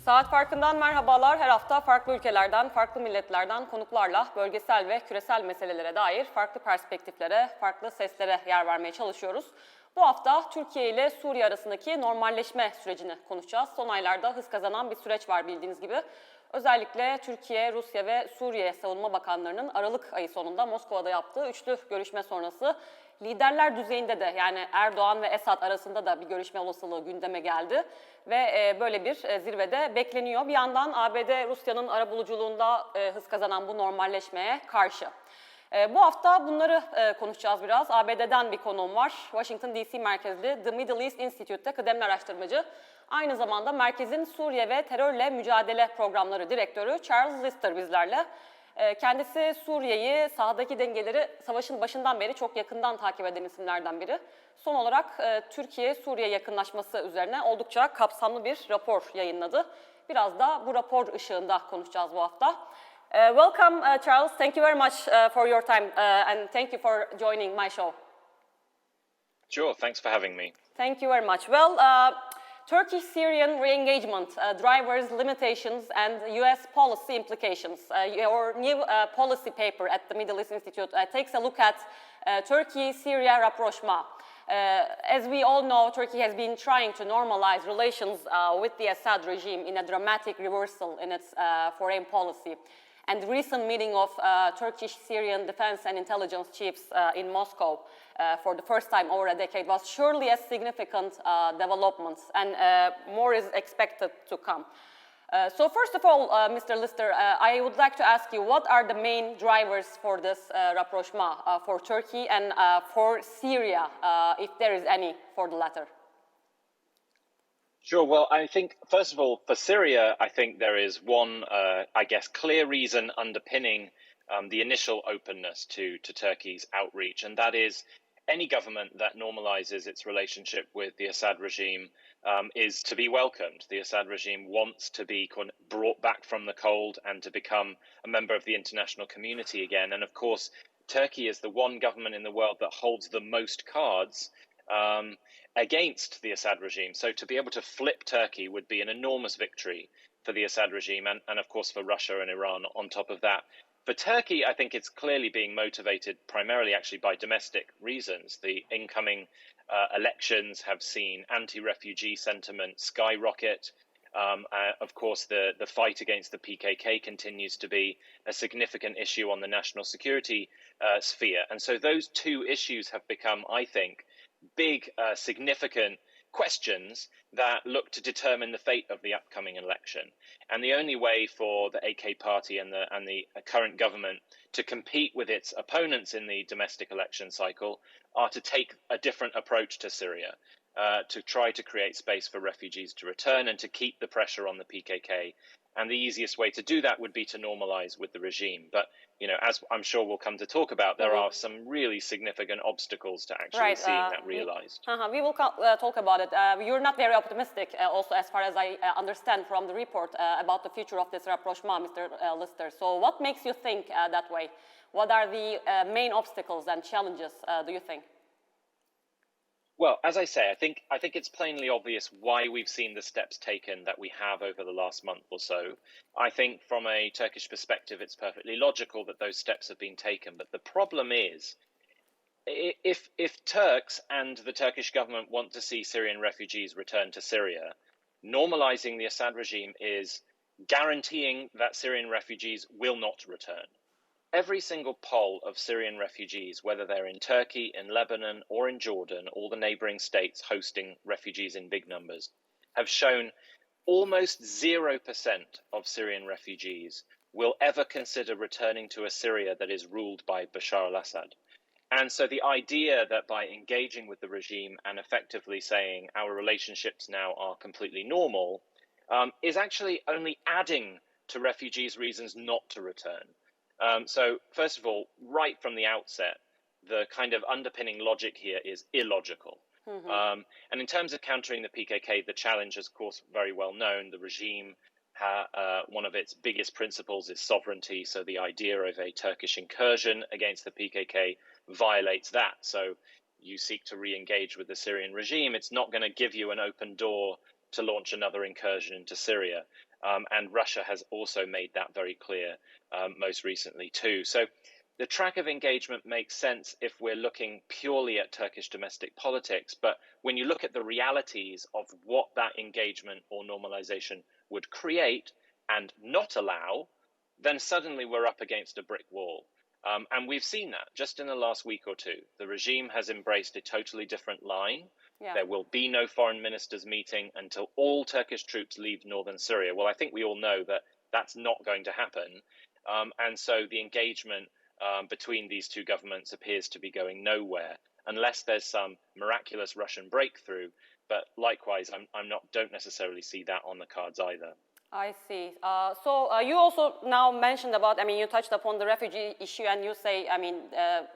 Saat Farkı'ndan merhabalar. Her hafta farklı ülkelerden, farklı milletlerden konuklarla bölgesel ve küresel meselelere dair farklı perspektiflere, farklı seslere yer vermeye çalışıyoruz. Bu hafta Türkiye ile Suriye arasındaki normalleşme sürecini konuşacağız. Son aylarda hız kazanan bir süreç var bildiğiniz gibi. Özellikle Türkiye, Rusya ve Suriye Savunma Bakanlarının Aralık ayı sonunda Moskova'da yaptığı üçlü görüşme sonrası liderler düzeyinde de yani Erdoğan ve Esad arasında da bir görüşme olasılığı gündeme geldi. Ve böyle bir zirvede bekleniyor. Bir yandan ABD, Rusya'nın arabuluculuğunda hız kazanan bu normalleşmeye karşı. Bu hafta bunları konuşacağız biraz. ABD'den bir konuğum var. Washington DC merkezli The Middle East Institute'te kıdemli araştırmacı. Aynı zamanda merkezin Suriye ve terörle mücadele programları direktörü Charles Lister bizlerle. Kendisi Suriye'yi, sahadaki dengeleri savaşın başından beri çok yakından takip eden isimlerden biri. Son olarak Türkiye-Suriye yakınlaşması üzerine oldukça kapsamlı bir rapor yayınladı. Biraz da bu rapor ışığında konuşacağız bu hafta. Welcome Charles, thank you very much for your time and thank you for joining my show. Sure, thanks for having me. Thank you very much. Well, Turkey-Syrian re-engagement, drivers, limitations, and U.S. policy implications. Your new policy paper at the Middle East Institute takes a look at Turkey-Syria rapprochement. As we all know, Turkey has been trying to normalize relations with the Assad regime in a dramatic reversal in its foreign policy. And the recent meeting of Turkish-Syrian defense and intelligence chiefs in Moscow for the first time over a decade was surely a significant development, and more is expected to come. So first of all, Mr. Lister, I would like to ask you, what are the main drivers for this rapprochement for Turkey and for Syria, if there is any for the latter? Sure. Well, I think, first of all, for Syria, I think there is one, clear reason underpinning the initial openness to Turkey's outreach, and that is any government that normalizes its relationship with the Assad regime is to be welcomed. The Assad regime wants to be brought back from the cold and to become a member of the international community again. And of course, Turkey is the one government in the world that holds the most cards against the Assad regime. So to be able to flip Turkey would be an enormous victory for the Assad regime and of course, for Russia and Iran on top of that. For Turkey, I think it's clearly being motivated primarily actually by domestic reasons. The incoming elections have seen anti-refugee sentiment skyrocket. Of course, the fight against the PKK continues to be a significant issue on the national security sphere. And so those two issues have become, I think, big, significant questions that look to determine the fate of the upcoming election. And the only way for the AK party and the current government to compete with its opponents in the domestic election cycle are to take a different approach to Syria, to try to create space for refugees to return and to keep the pressure on the PKK. And the easiest way to do that would be to normalize with the regime. But, you know, as I'm sure we'll come to talk about, there are some really significant obstacles to actually seeing that realized. We will talk about it. You're not very optimistic also, as far as I understand from the report, about the future of this rapprochement, Mr. Lister. So what makes you think that way? What are the main obstacles and challenges, do you think? Well, as I say, I think it's plainly obvious why we've seen the steps taken that we have over the last month or so. I think from a Turkish perspective, it's perfectly logical that those steps have been taken. But the problem is, if Turks and the Turkish government want to see Syrian refugees return to Syria, normalizing the Assad regime is guaranteeing that Syrian refugees will not return. Every single poll of Syrian refugees, whether they're in Turkey, in Lebanon, or in Jordan, all the neighboring states hosting refugees in big numbers, have shown almost 0% of Syrian refugees will ever consider returning to a Syria that is ruled by Bashar al-Assad. And so the idea that by engaging with the regime and effectively saying our relationships now are completely normal is actually only adding to refugees' reasons not to return. So first of all, right from the outset, the kind of underpinning logic here is illogical. And in terms of countering the PKK, the challenge is, of course, very well known. The regime, one of its biggest principles is sovereignty. So the idea of a Turkish incursion against the PKK violates that. So you seek to re-engage with the Syrian regime, it's not going to give you an open door to launch another incursion into Syria. And Russia has also made that very clear most recently too. So the track of engagement makes sense if we're looking purely at Turkish domestic politics. But when you look at the realities of what that engagement or normalization would create and not allow, then suddenly we're up against a brick wall. And we've seen that just in the last week or two. The regime has embraced a totally different line. Yeah. There will be no foreign ministers meeting until all Turkish troops leave northern Syria. Well, I think we all know that that's not going to happen. And so the engagement between these two governments appears to be going nowhere unless there's some miraculous Russian breakthrough. But likewise, don't necessarily see that on the cards either. I see. So you also now mentioned about, you touched upon the refugee issue, and you say,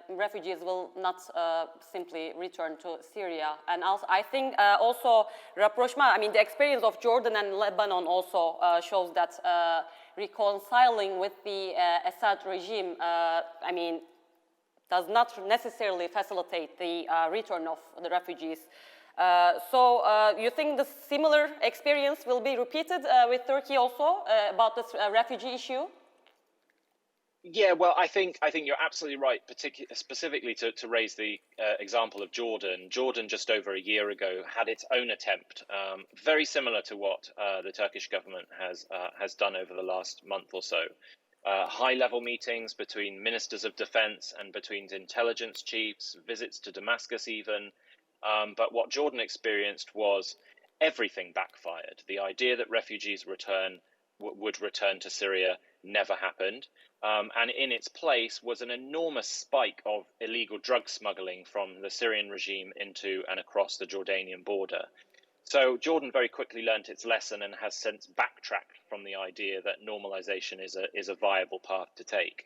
refugees will not simply return to Syria. And also, I think also rapprochement, the experience of Jordan and Lebanon also shows that reconciling with the Assad regime, does not necessarily facilitate the return of the refugees. So you think the similar experience will be repeated with Turkey also about this refugee issue? Yeah, well, I think you're absolutely right, specifically to raise the example of Jordan. Jordan just over a year ago had its own attempt, very similar to what the Turkish government has done over the last month or so. High-level meetings between ministers of defense and between intelligence chiefs, visits to Damascus even. But what Jordan experienced was everything backfired. The idea that refugees would return to Syria never happened. And in its place was an enormous spike of illegal drug smuggling from the Syrian regime into and across the Jordanian border. So Jordan very quickly learnt its lesson and has since backtracked from the idea that normalization is a viable path to take.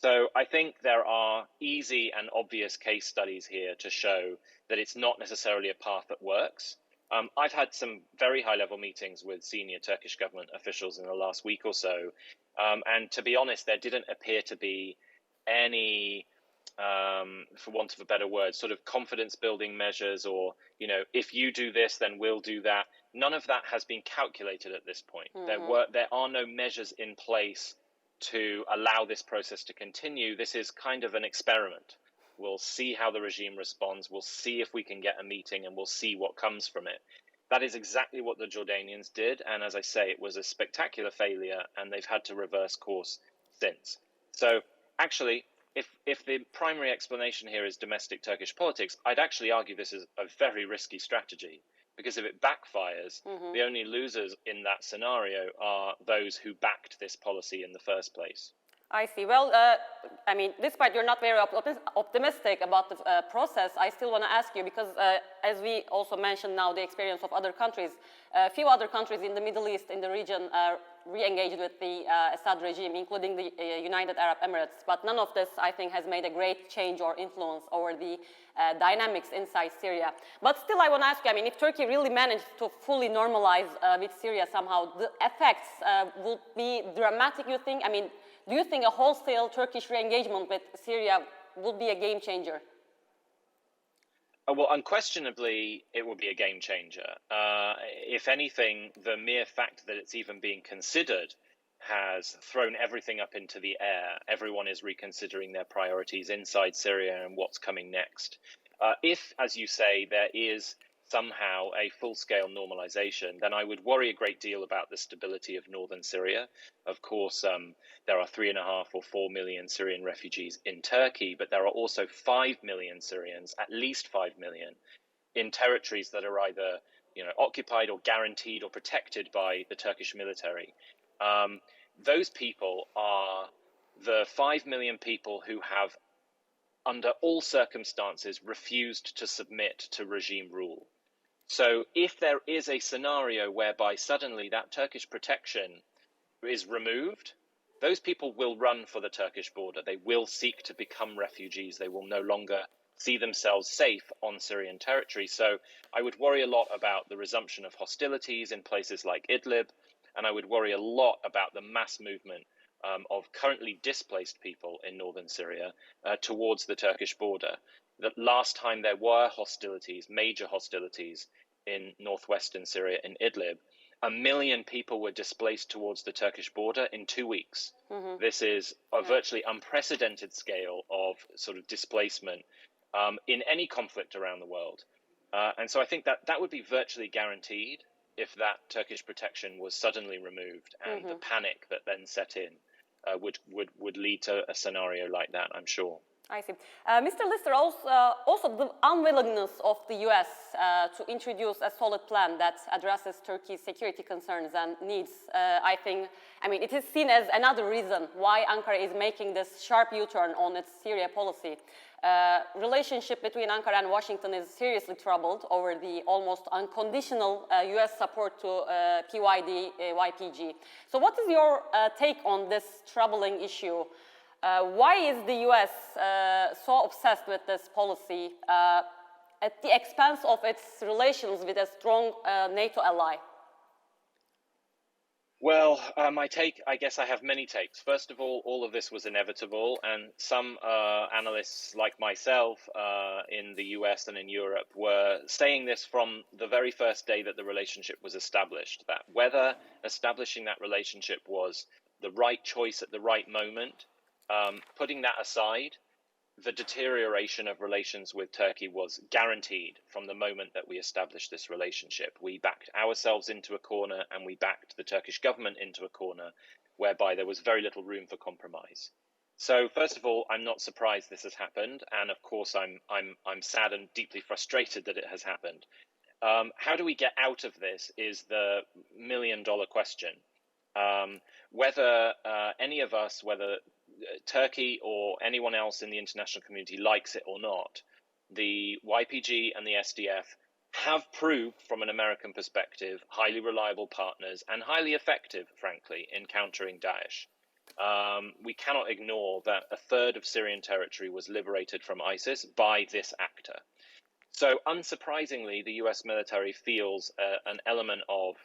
So I think there are easy and obvious case studies here to show that it's not necessarily a path that works. I've had some very high-level meetings with senior Turkish government officials in the last week or so, and to be honest, there didn't appear to be any, for want of a better word, sort of confidence-building measures or, if you do this, then we'll do that. None of that has been calculated at this point. Mm-hmm. There are no measures in place to allow this process to continue. This is kind of an experiment. We'll see how the regime responds. We'll see if we can get a meeting and we'll see what comes from it. That is exactly what the Jordanians did. And as I say, it was a spectacular failure and they've had to reverse course since. So actually, if the primary explanation here is domestic Turkish politics, I'd actually argue this is a very risky strategy. Because if it backfires, mm-hmm. the only losers in that scenario are those who backed this policy in the first place. I see. Well, despite you're not very optimistic about the process, I still want to ask you, because as we also mentioned now, the experience of other countries, a few other countries in the Middle East, in the region, re-engaged with the Assad regime, including the United Arab Emirates. But none of this, I think, has made a great change or influence over the dynamics inside Syria. But still, I want to ask you, if Turkey really managed to fully normalize with Syria somehow, the effects will be dramatic, you think? Do you think a wholesale Turkish re-engagement with Syria would be a game changer? Well, unquestionably, it will be a game changer. If anything, the mere fact that it's even being considered has thrown everything up into the air. Everyone is reconsidering their priorities inside Syria and what's coming next. If, as you say, there is somehow a full-scale normalization, then I would worry a great deal about the stability of northern Syria. Of course, there are 3.5 or 4 million Syrian refugees in Turkey, but there are also 5 million Syrians, at least 5 million, in territories that are either occupied or guaranteed or protected by the Turkish military. Those people are the 5 million people who have, under all circumstances, refused to submit to regime rule. So if there is a scenario whereby suddenly that Turkish protection is removed, those people will run for the Turkish border. They will seek to become refugees. They will no longer see themselves safe on Syrian territory. So I would worry a lot about the resumption of hostilities in places like Idlib, and I would worry a lot about the mass movement of currently displaced people in northern Syria towards the Turkish border. The last time there were hostilities, major hostilities in northwestern Syria in Idlib, 1 million people were displaced towards the Turkish border in 2 weeks. This is a virtually unprecedented scale of sort of displacement in any conflict around the world. And so I think that would be virtually guaranteed if that Turkish protection was suddenly removed, and the panic that then set in would lead to a scenario like that, I'm sure. I see. Mr. Lister, also the unwillingness of the U.S. To introduce a solid plan that addresses Turkey's security concerns and needs, I mean, it is seen as another reason why Ankara is making this sharp U-turn on its Syria policy. Relationship between Ankara and Washington is seriously troubled over the almost unconditional U.S. support to PYD, YPG. So what is your take on this troubling issue? Why is the U.S. So obsessed with this policy at the expense of its relations with a strong NATO ally? Well, my take, I guess I have many takes. First of all of this was inevitable, and some analysts like myself in the US and in Europe were saying this from the very first day that the relationship was established, that whether establishing that relationship was the right choice at the right moment, putting that aside, the deterioration of relations with Turkey was guaranteed from the moment that we established this relationship. We backed ourselves into a corner, and we backed the Turkish government into a corner whereby there was very little room for compromise. So first of all, I'm not surprised this has happened, and of course I'm sad and deeply frustrated that it has happened. How do we get out of this is the million-dollar question. Whether any of us, whether Turkey or anyone else in the international community likes it or not, the YPG and the SDF have proved, from an American perspective, highly reliable partners and highly effective, frankly, in countering Daesh. We cannot ignore that a third of Syrian territory was liberated from ISIS by this actor. So unsurprisingly, the US military feels an element of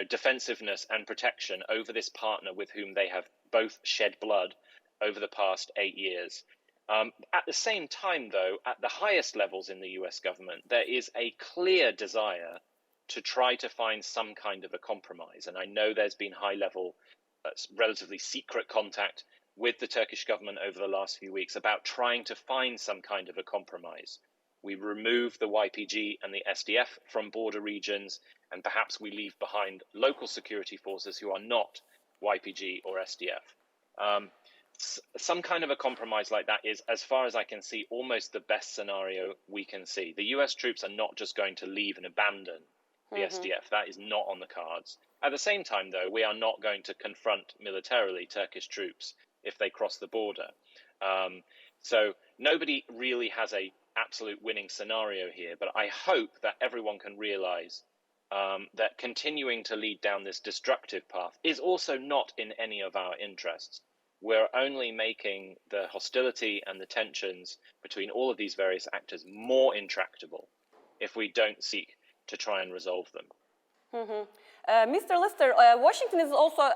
defensiveness and protection over this partner with whom they have both shed blood over the past 8 years. At the same time, though, at the highest levels in the US government, there is a clear desire to try to find some kind of a compromise. And I know there's been high-level, relatively secret contact with the Turkish government over the last few weeks about trying to find some kind of a compromise. We remove the YPG and the SDF from border regions, and perhaps we leave behind local security forces who are not YPG or SDF. Some kind of a compromise like that is, as far as I can see, almost the best scenario we can see. The US troops are not just going to leave and abandon the SDF. That is not on the cards. At the same time, though, we are not going to confront militarily Turkish troops if they cross the border. So nobody really has a absolute winning scenario here, but I hope that everyone can realize that continuing to lead down this destructive path is also not in any of our interests. We're only making the hostility and the tensions between all of these various actors more intractable if we don't seek to try and resolve them. Mr. Lister, Washington is also,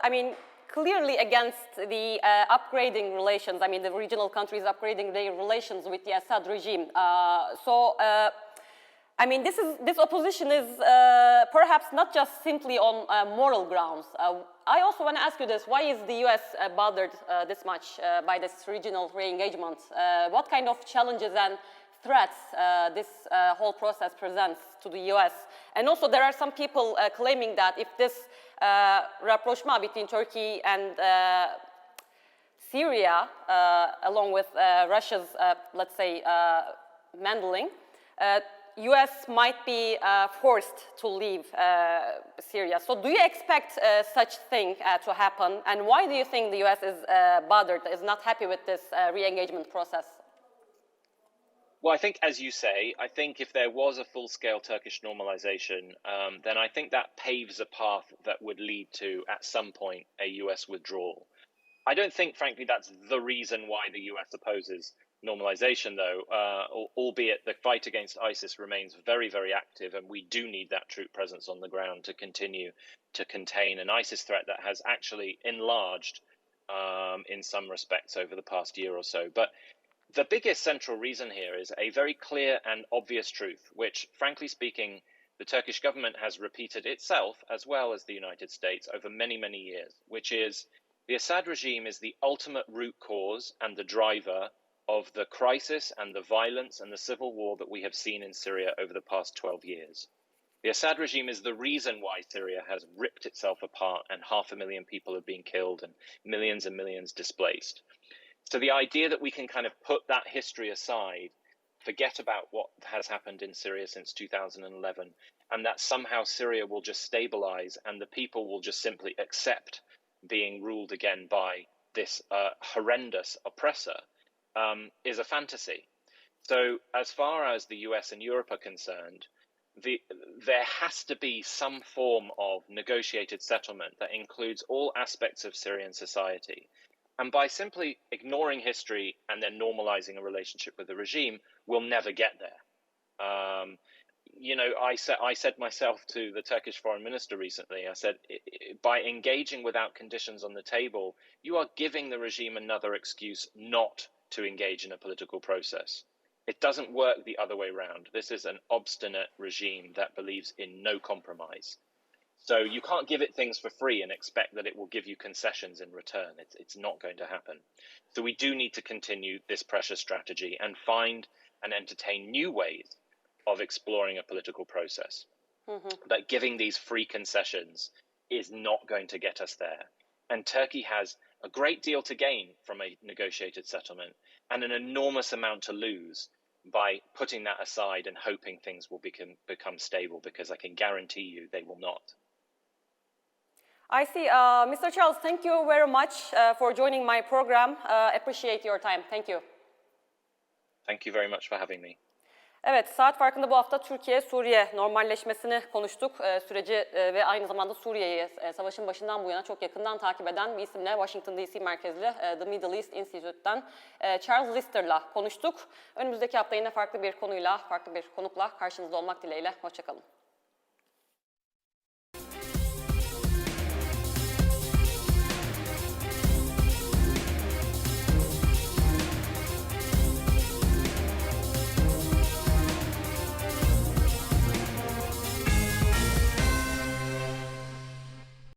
clearly against the upgrading relations. The regional countries upgrading their relations with the Assad regime. This opposition is perhaps not just simply on moral grounds. I also want to ask you this: why is the U.S. bothered this much by this regional re-engagement? What kind of challenges and threats this whole process presents to the U.S.? And also, there are some people claiming that if this rapprochement between Turkey and Syria, along with Russia's, meddling, U.S. might be forced to leave Syria. So do you expect such thing to happen? And why do you think the U.S. is bothered, is not happy with this re-engagement process? Well, I think, as you say, I think if there was a full-scale Turkish normalization, then I think that paves a path that would lead to, at some point, a U.S. withdrawal. I don't think, frankly, that's the reason why the U.S. opposes normalization, though, albeit the fight against ISIS remains very, very active, and we do need that troop presence on the ground to continue to contain an ISIS threat that has actually enlarged in some respects over the past year or so. But the biggest central reason here is a very clear and obvious truth, which, frankly speaking, the Turkish government has repeated itself, as well as the United States, over many, many years, which is the Assad regime is the ultimate root cause and the driver of the crisis and the violence and the civil war that we have seen in Syria over the past 12 years. The Assad regime is the reason why Syria has ripped itself apart and 500,000 people have been killed and millions displaced. So the idea that we can kind of put that history aside, forget about what has happened in Syria since 2011, and that somehow Syria will just stabilize and the people will just simply accept being ruled again by this horrendous oppressor is a fantasy. So as far as the US and Europe are concerned, there has to be some form of negotiated settlement that includes all aspects of Syrian society. And by simply ignoring history and then normalizing a relationship with the regime, we'll never get there. I said myself to the Turkish foreign minister recently, I said, by engaging without conditions on the table, you are giving the regime another excuse not to engage in a political process. It doesn't work the other way around. This is an obstinate regime that believes in no compromise. So you can't give it things for free and expect that it will give you concessions in return. It's not going to happen. So we do need to continue this pressure strategy and find and entertain new ways of exploring a political process. But giving these free concessions is not going to get us there. And Turkey has a great deal to gain from a negotiated settlement and an enormous amount to lose by putting that aside and hoping things will become stable, because I can guarantee you they will not. I see. Mr. Charles, thank you very much for joining my program. Appreciate your time. Thank you. Thank you very much for having me. Evet, Saat Farkı'nda bu hafta Türkiye-Suriye normalleşmesini konuştuk. Süreci ve aynı zamanda Suriye'yi savaşın başından bu yana çok yakından takip eden bir isimle Washington DC merkezli The Middle East Institute'ten Charles Lister'la konuştuk. Önümüzdeki hafta yine farklı bir konuyla, farklı bir konukla karşınızda olmak dileğiyle. Hoşça kalın.